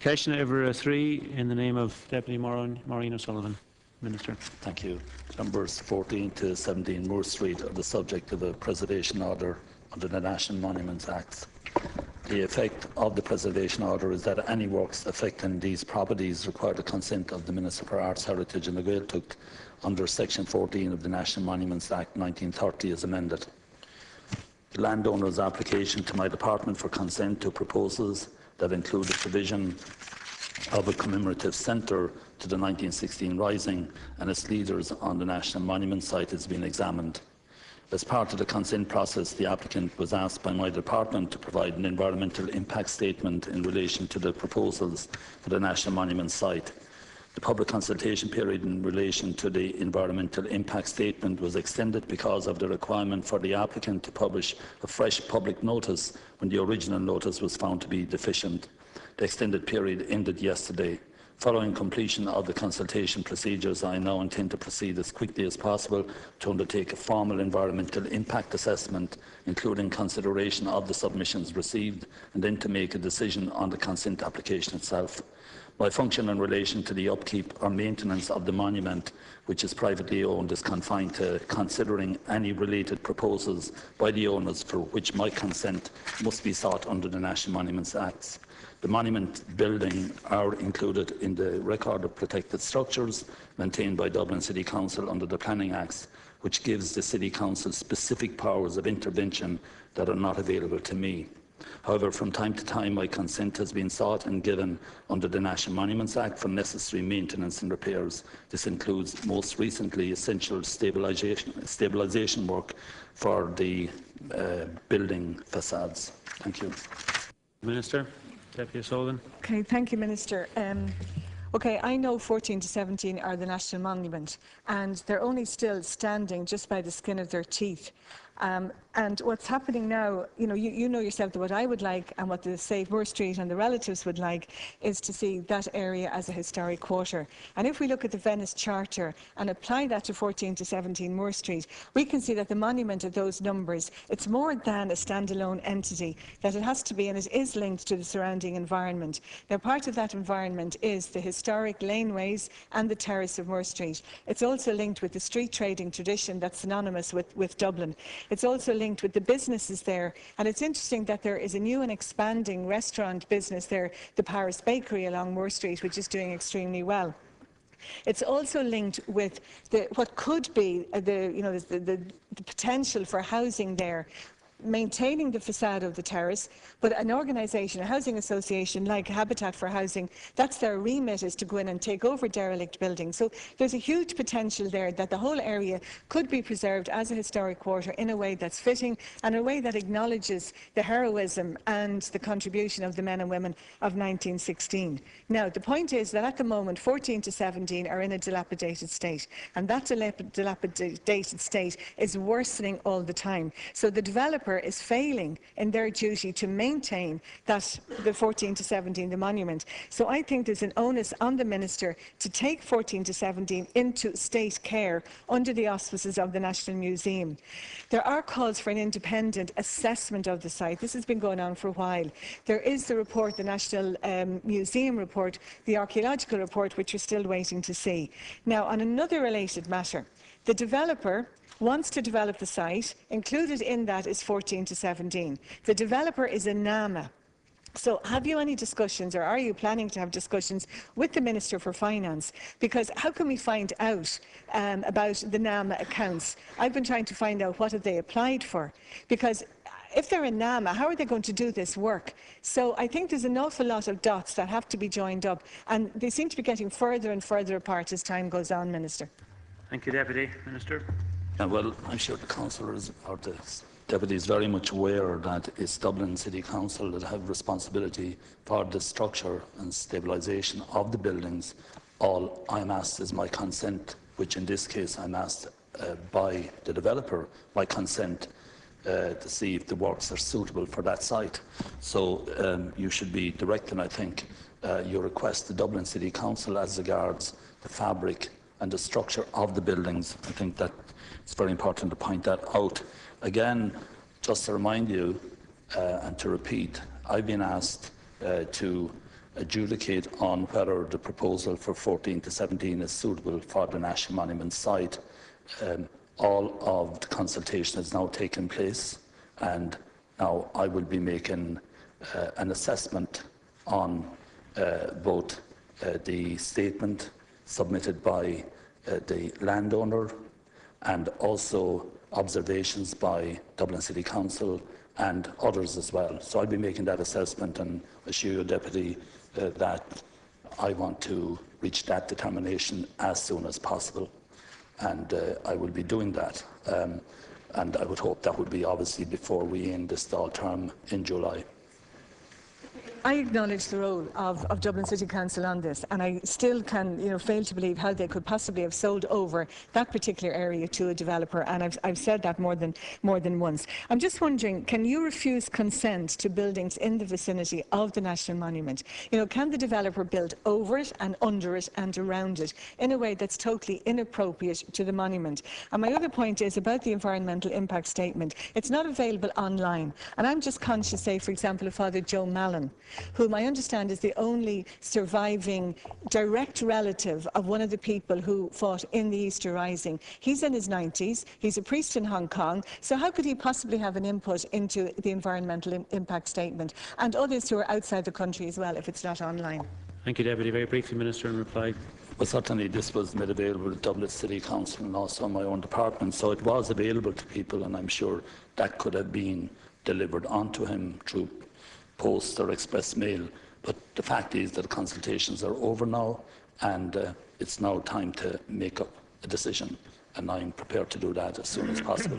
Question number 3 in the name of Deputy Maureen O'Sullivan. Minister. Thank you. Numbers 14 to 17 Moore Street are the subject of a preservation order under the National Monuments Act. The effect of the preservation order is that any works affecting these properties require the consent of the Minister for Arts, Heritage and the Gaeltacht under Section 14 of the National Monuments Act 1930 as amended. The landowner's application to my department for consent to proposals that include the provision of a commemorative centre to the 1916 Rising and its leaders on the National Monument site has been examined. As part of the consent process, the applicant was asked by my department to provide an environmental impact statement in relation to the proposals for the National Monument site. The public consultation period in relation to the environmental impact statement was extended because of the requirement for the applicant to publish a fresh public notice when the original notice was found to be deficient. The extended period ended yesterday. Following completion of the consultation procedures, I now intend to proceed as quickly as possible to undertake a formal environmental impact assessment, including consideration of the submissions received, and then to make a decision on the consent application itself. My function in relation to the upkeep or maintenance of the monument, which is privately owned, is confined to considering any related proposals by the owners for which my consent must be sought under the National Monuments Acts. The monument building are included in the record of protected structures maintained by Dublin City Council under the Planning Acts, which gives the City Council specific powers of intervention that are not available to me. However, from time to time, my consent has been sought and given under the National Monuments Act for necessary maintenance and repairs. This includes, most recently, essential stabilisation work for the building facades. Thank you. Minister. Deputy O'Sullivan. Okay, thank you, Minister. Okay, I know 14 to 17 are the National Monument, and they're only still standing just by the skin of their teeth. And what's happening now, you know yourself that what I would like and what the Save Moore Street and the relatives would like is to see that area as a historic quarter. And if we look at the Venice Charter and apply that to 14 to 17 Moore Street, we can see that the monument at those numbers, it's more than a standalone entity, that it has to be, and it is linked to the surrounding environment. Now, part of that environment is the historic laneways and the terrace of Moore Street. It's also linked with the street trading tradition that's synonymous with Dublin. It's also linked with the businesses there, and it's interesting that there is a new and expanding restaurant business there, the Paris Bakery along Moore Street, which is doing extremely well. It's also linked with what could be the potential for housing there, maintaining the facade of the terrace, but an organisation, a housing association like Habitat for Housing, that's their remit, is to go in and take over derelict buildings. So there's a huge potential there that the whole area could be preserved as a historic quarter in a way that's fitting and a way that acknowledges the heroism and the contribution of the men and women of 1916. Now, the point is that at the moment 14 to 17 are in a dilapidated state, and that dilapidated state is worsening all the time. So the developer is failing in their duty to maintain that the 14 to 17, the monument. So I think there's an onus on the Minister to take 14 to 17 into state care under the auspices of the National Museum. There are calls for an independent assessment of the site. This has been going on for a while. There is the report, the National Museum report, the archaeological report, which we're still waiting to see. Now, on another related matter, the developer wants to develop the site. Included in that is 14 to 17. The developer is a NAMA. So have you any discussions, or are you planning to have discussions with the Minister for Finance? Because how can we find out about the NAMA accounts? I've been trying to find out what have they applied for. Because if they're in NAMA, how are they going to do this work? So I think there's an awful lot of dots that have to be joined up, and they seem to be getting further and further apart as time goes on, Minister. Thank you, Deputy. Minister. Well, I'm sure the councillors or the Deputy is very much aware that it's Dublin City Council that have responsibility for the structure and stabilisation of the buildings. All I'm asked is my consent, which in this case I'm asked by the developer, my consent to see if the works are suitable for that site. So you should be directing, I think, your request to Dublin City Council as regards the fabric and the structure of the buildings. I think that it's very important to point that out. Again, just to remind you and to repeat, I've been asked to adjudicate on whether the proposal for 14 to 17 is suitable for the National Monument site. All of the consultation has now taken place, and now I will be making an assessment on both the statement submitted by the landowner and also observations by Dublin City Council and others as well. So I'll be making that assessment, and assure you, Deputy, that I want to reach that determination as soon as possible, and I will be doing that. And I would hope that would be obviously before we end this stall term in July. I acknowledge the role of Dublin City Council on this, and I still can, fail to believe how they could possibly have sold over that particular area to a developer. And I've said that more than once. I'm just wondering, can you refuse consent to buildings in the vicinity of the National Monument? Can the developer build over it and under it and around it in a way that's totally inappropriate to the monument? And my other point is about the environmental impact statement. It's not available online, and I'm just conscious, say, for example, of Father Joe Mallon, whom I understand is the only surviving direct relative of one of the people who fought in the Easter Rising. He's in his 90s, he's a priest in Hong Kong, so how could he possibly have an input into the environmental impact statement? And others who are outside the country as well, if it's not online. Thank you, Deputy. Very briefly, Minister, in reply. Well, certainly this was made available to Dublin City Council and also my own department, so it was available to people, and I'm sure that could have been delivered onto him through post or express mail. But the fact is that consultations are over now, and it's now time to make up a decision, and I'm prepared to do that as soon as possible.